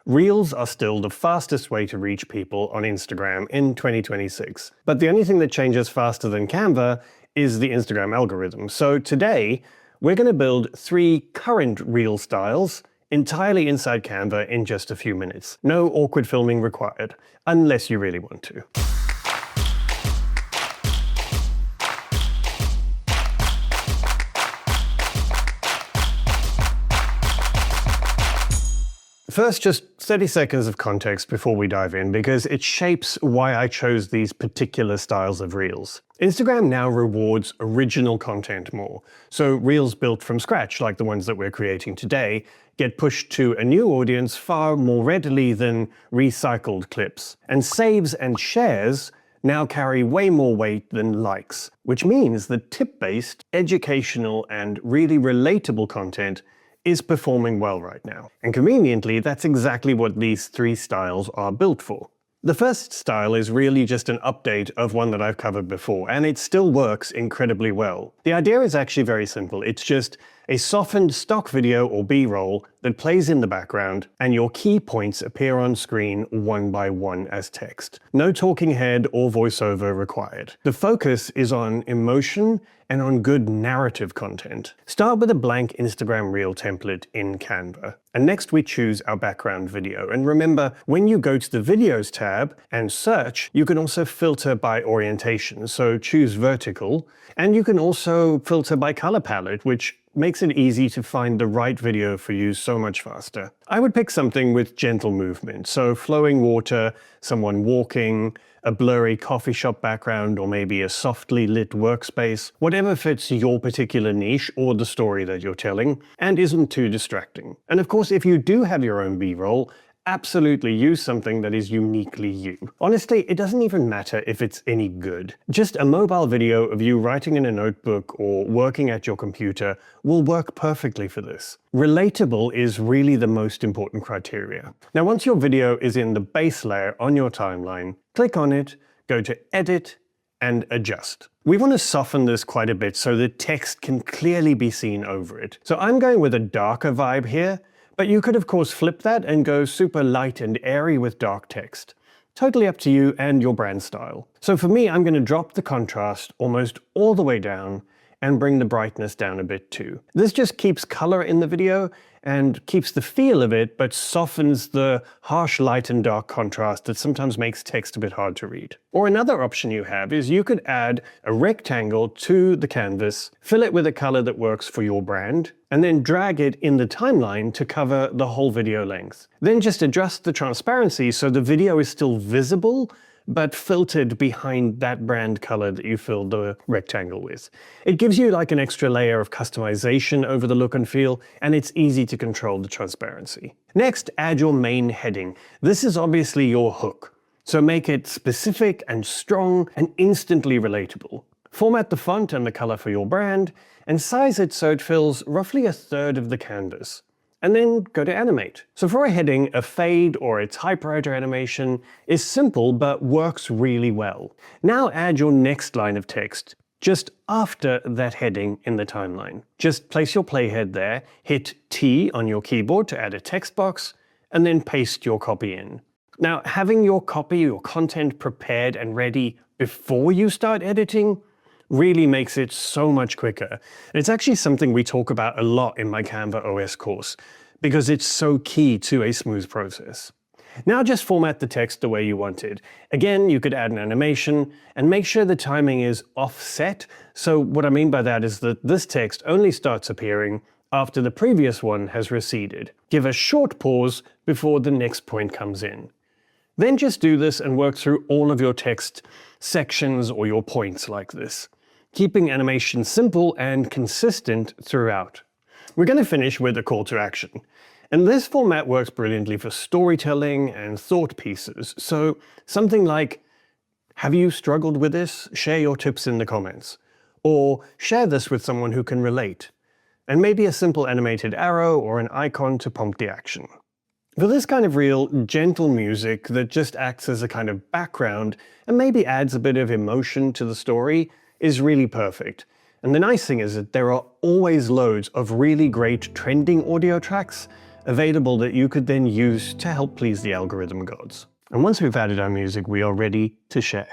Reels are still the fastest way to reach people on Instagram in 2026. But the only thing that changes faster than Canva is the Instagram algorithm. So today, we're going to build 3 current Reel styles entirely inside Canva in just a few minutes. No awkward filming required, unless you really want to. First, just 30 seconds of context before we dive in, because it shapes why I chose these particular styles of Reels. Instagram now rewards original content more, so Reels built from scratch, like the ones that we're creating today, get pushed to a new audience far more readily than recycled clips. And saves and shares now carry way more weight than likes, which means that tip-based, educational, and really relatable content is performing well right now. And conveniently, that's exactly what these 3 styles are built for. The first style is really just an update of one that I've covered before, and it still works incredibly well. The idea is actually very simple. It's just a softened stock video or B-roll that plays in the background, and your key points appear on screen one by one as text. No talking head or voiceover required. The focus is on emotion and on good narrative content. Start with a blank Instagram Reel template in Canva. And next we choose our background video. And remember, when you go to the Videos tab and search, you can also filter by orientation. So choose vertical, and you can also filter by color palette, which makes it easy to find the right video for you so much faster. I would pick something with gentle movement, so flowing water, someone walking, a blurry coffee shop background, or maybe a softly lit workspace, whatever fits your particular niche or the story that you're telling, and isn't too distracting. And of course, if you do have your own B-roll, absolutely use something that is uniquely you. Honestly, it doesn't even matter if it's any good. Just a mobile video of you writing in a notebook or working at your computer will work perfectly for this. Relatable is really the most important criteria. Now, once your video is in the base layer on your timeline, click on it, go to Edit, and Adjust. We want to soften this quite a bit so the text can clearly be seen over it. So I'm going with a darker vibe here, but you could of course flip that and go super light and airy with dark text. Totally up to you and your brand style. So for me, I'm going to drop the contrast almost all the way down and bring the brightness down a bit too. This just keeps color in the video and keeps the feel of it, but softens the harsh light and dark contrast that sometimes makes text a bit hard to read. Or another option you have is you could add a rectangle to the canvas, fill it with a color that works for your brand, and then drag it in the timeline to cover the whole video length. Then just adjust the transparency so the video is still visible, but filtered behind that brand color that you filled the rectangle with. It gives you like an extra layer of customization over the look and feel, and it's easy to control the transparency. Next, add your main heading. This is obviously your hook, so make it specific and strong and instantly relatable. Format the font and the color for your brand, and size it so it fills roughly 1/3 of the canvas. And then go to animate. So for a heading, a fade or a typewriter animation is simple but works really well. Now add your next line of text just after that heading in the timeline. Just place your playhead there, hit T on your keyboard to add a text box, and then paste your copy in. Now, having your copy, your content prepared and ready before you start editing really makes it so much quicker. And it's actually something we talk about a lot in my Canva OS course, because it's so key to a smooth process. Now just format the text the way you want it. Again, you could add an animation and make sure the timing is offset. So what I mean by that is that this text only starts appearing after the previous one has receded. Give a short pause before the next point comes in. Then just do this and work through all of your text sections or your points like this, keeping animation simple and consistent throughout. We're going to finish with a call to action. And this format works brilliantly for storytelling and thought pieces. So something like, have you struggled with this? Share your tips in the comments. Or share this with someone who can relate. And maybe a simple animated arrow or an icon to prompt the action. For this kind of reel, gentle music that just acts as a kind of background and maybe adds a bit of emotion to the story is really perfect. And the nice thing is that there are always loads of really great trending audio tracks available that you could then use to help please the algorithm gods. And once we've added our music, we are ready to share.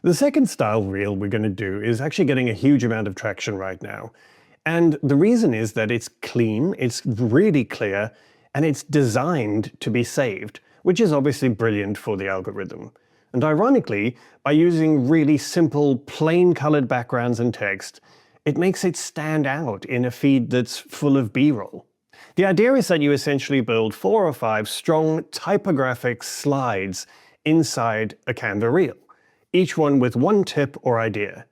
The second style reel we're going to do is actually getting a huge amount of traction right now. And the reason is that it's clean, it's really clear, and it's designed to be saved, which is obviously brilliant for the algorithm. And ironically, by using really simple, plain colored backgrounds and text, it makes it stand out in a feed that's full of B-roll. The idea is that you essentially build 4 or 5 strong typographic slides inside a Canva reel, each one with one tip or idea.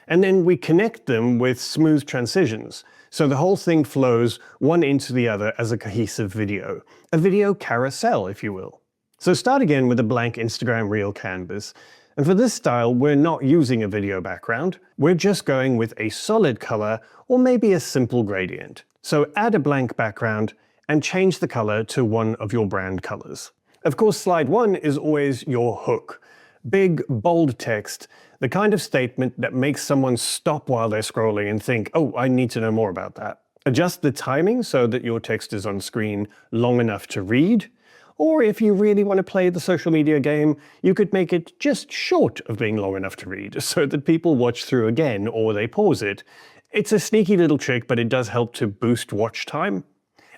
And then we connect them with smooth transitions, so the whole thing flows one into the other as a cohesive video. A video carousel, if you will. So start again with a blank Instagram reel canvas. And for this style, we're not using a video background. We're just going with a solid color or maybe a simple gradient. So add a blank background and change the color to one of your brand colors. Of course, slide 1 is always your hook. Big, bold text, the kind of statement that makes someone stop while they're scrolling and think, oh, I need to know more about that. Adjust the timing so that your text is on screen long enough to read. Or if you really want to play the social media game, you could make it just short of being long enough to read so that people watch through again or they pause it. It's a sneaky little trick, but it does help to boost watch time.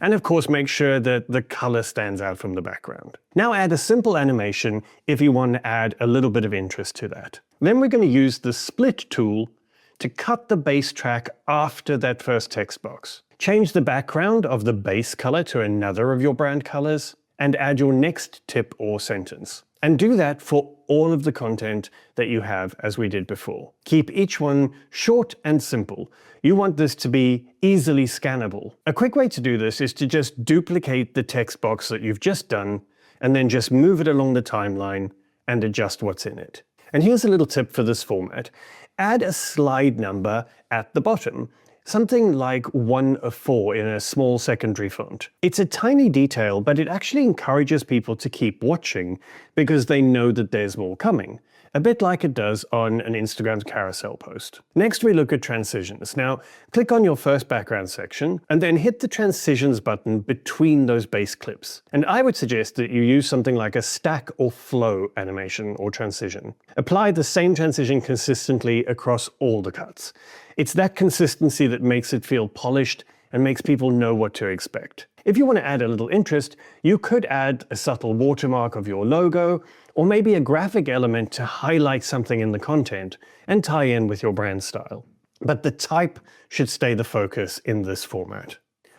And of course, make sure that the color stands out from the background. Now add a simple animation if you want to add a little bit of interest to that. Then we're going to use the split tool to cut the base track after that first text box. Change the background of the base color to another of your brand colors, and add your next tip or sentence. And do that for all of the content that you have as we did before. Keep each one short and simple. You want this to be easily scannable. A quick way to do this is to just duplicate the text box that you've just done and then just move it along the timeline and adjust what's in it. And here's a little tip for this format. Add a slide number at the bottom. Something like 1 of 4 in a small secondary font. It's a tiny detail, but it actually encourages people to keep watching because they know that there's more coming. A bit like it does on an Instagram carousel post. Next, we look at transitions. Now, click on your first background section and then hit the transitions button between those base clips. And I would suggest that you use something like a stack or flow animation or transition. Apply the same transition consistently across all the cuts. It's that consistency that makes it feel polished and makes people know what to expect. If you want to add a little interest, you could add a subtle watermark of your logo, or maybe a graphic element to highlight something in the content and tie in with your brand style. But the type should stay the focus in this format.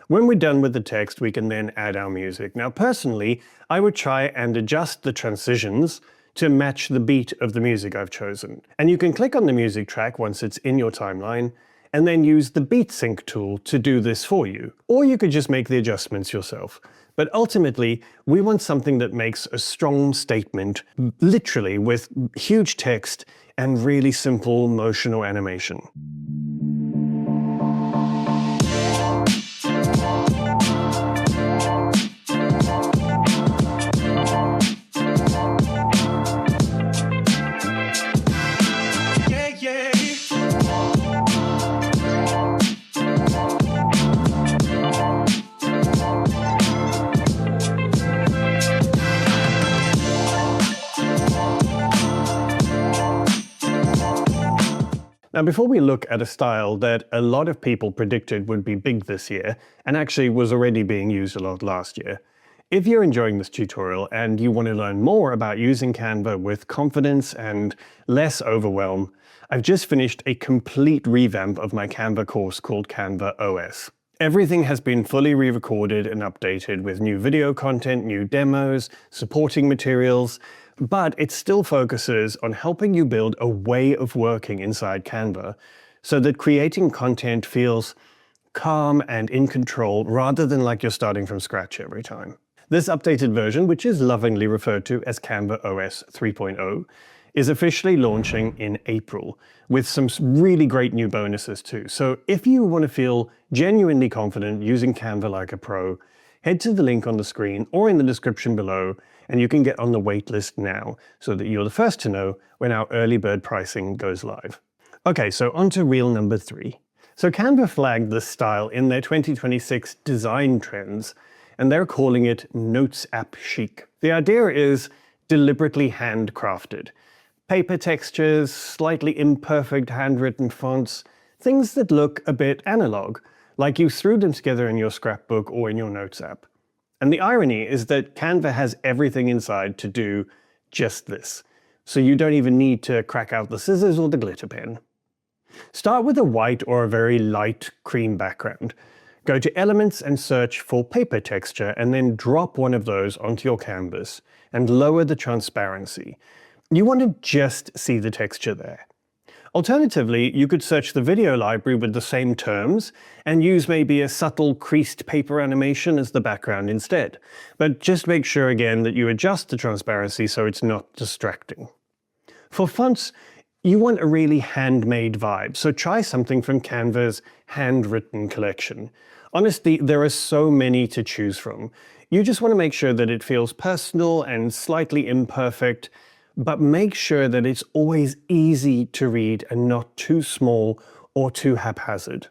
When we're done with the text, we can then add our music. Now, personally, I would try and adjust the transitions to match the beat of the music I've chosen. And you can click on the music track once it's in your timeline, and then use the beat sync tool to do this for you. Or you could just make the adjustments yourself. But ultimately, we want something that makes a strong statement, literally with huge text and really simple motion or animation. Now, before we look at a style that a lot of people predicted would be big this year, and actually was already being used a lot last year, if you're enjoying this tutorial and you want to learn more about using Canva with confidence and less overwhelm, I've just finished a complete revamp of my Canva course called Canva OS. Everything has been fully re-recorded and updated with new video content, new demos, supporting materials, but it still focuses on helping you build a way of working inside Canva so that creating content feels calm and in control rather than like you're starting from scratch every time. This updated version, which is lovingly referred to as Canva OS 3.0, is officially launching in April, with some really great new bonuses too. So if you want to feel genuinely confident using Canva like a pro, head to the link on the screen or in the description below, and you can get on the waitlist now so that you're the first to know when our early bird pricing goes live. Okay, so on to reel number 3. So Canva flagged this style in their 2026 design trends, and they're calling it Notes App Chic. The idea is deliberately handcrafted. Paper textures, slightly imperfect handwritten fonts, things that look a bit analog, like you threw them together in your scrapbook or in your Notes app. And the irony is that Canva has everything inside to do just this, so you don't even need to crack out the scissors or the glitter pen. Start with a white or a very light cream background. Go to Elements and search for paper texture, and then drop one of those onto your canvas and lower the transparency. You want to just see the texture there. Alternatively, you could search the video library with the same terms and use maybe a subtle creased paper animation as the background instead. But just make sure again that you adjust the transparency so it's not distracting. For fonts, you want a really handmade vibe, so try something from Canva's handwritten collection. Honestly, there are so many to choose from. You just want to make sure that it feels personal and slightly imperfect, but make sure that it's always easy to read and not too small or too haphazard.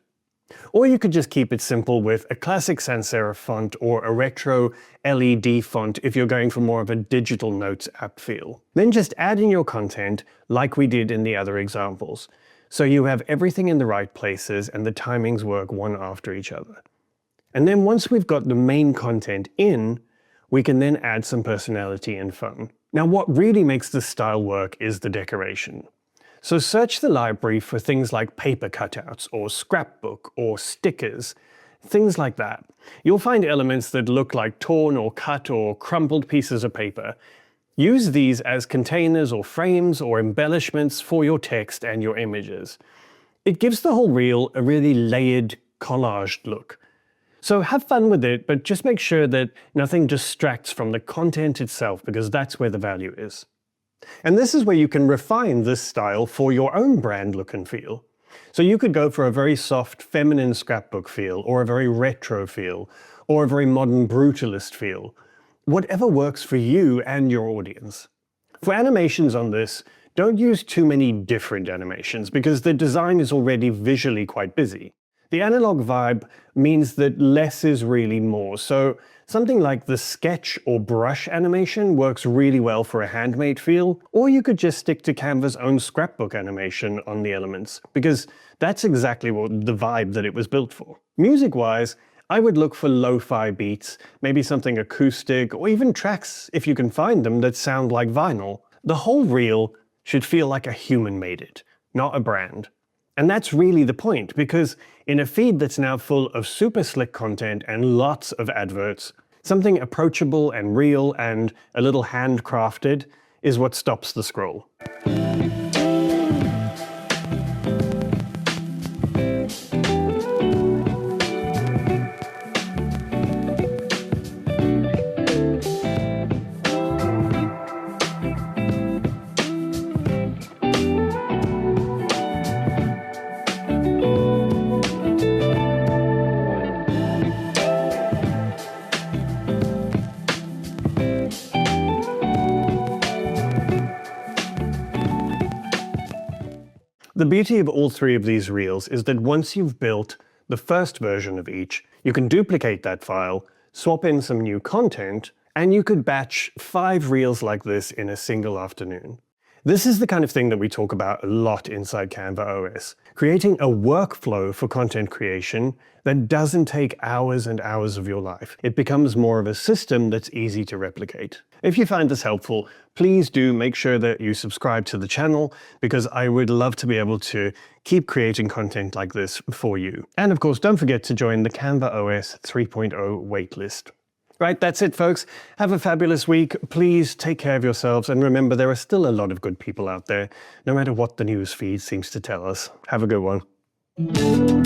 Or you could just keep it simple with a classic sans serif font or a retro LED font if you're going for more of a digital notes app feel. Then just add in your content like we did in the other examples, so you have everything in the right places and the timings work one after each other. And then once we've got the main content in, we can then add some personality and fun. Now what really makes this style work is the decoration. So search the library for things like paper cutouts or scrapbook or stickers, things like that. You'll find elements that look like torn or cut or crumpled pieces of paper. Use these as containers or frames or embellishments for your text and your images. It gives the whole reel a really layered, collaged look. So have fun with it, but just make sure that nothing distracts from the content itself, because that's where the value is. And this is where you can refine this style for your own brand look and feel. So you could go for a very soft, feminine scrapbook feel, or a very retro feel, or a very modern brutalist feel. Whatever works for you and your audience. For animations on this, don't use too many different animations, because the design is already visually quite busy. The analog vibe means that less is really more, so something like the sketch or brush animation works really well for a handmade feel, or you could just stick to Canva's own scrapbook animation on the elements, because that's exactly what the vibe that it was built for. Music-wise, I would look for lo-fi beats, maybe something acoustic, or even tracks, if you can find them, that sound like vinyl. The whole reel should feel like a human made it, not a brand. And that's really the point, because in a feed that's now full of super slick content and lots of adverts, something approachable and real and a little handcrafted is what stops the scroll. The beauty of all three of these reels is that once you've built the first version of each, you can duplicate that file, swap in some new content, and you could batch 5 reels like this in a single afternoon. This is the kind of thing that we talk about a lot inside Canva OS, creating a workflow for content creation that doesn't take hours and hours of your life. It becomes more of a system that's easy to replicate. If you find this helpful, please do make sure that you subscribe to the channel, because I would love to be able to keep creating content like this for you. And of course, don't forget to join the Canva OS 3.0 waitlist. Right, that's it, folks. Have a fabulous week. Please take care of yourselves, and remember, there are still a lot of good people out there, no matter what the news feed seems to tell us. Have a good one.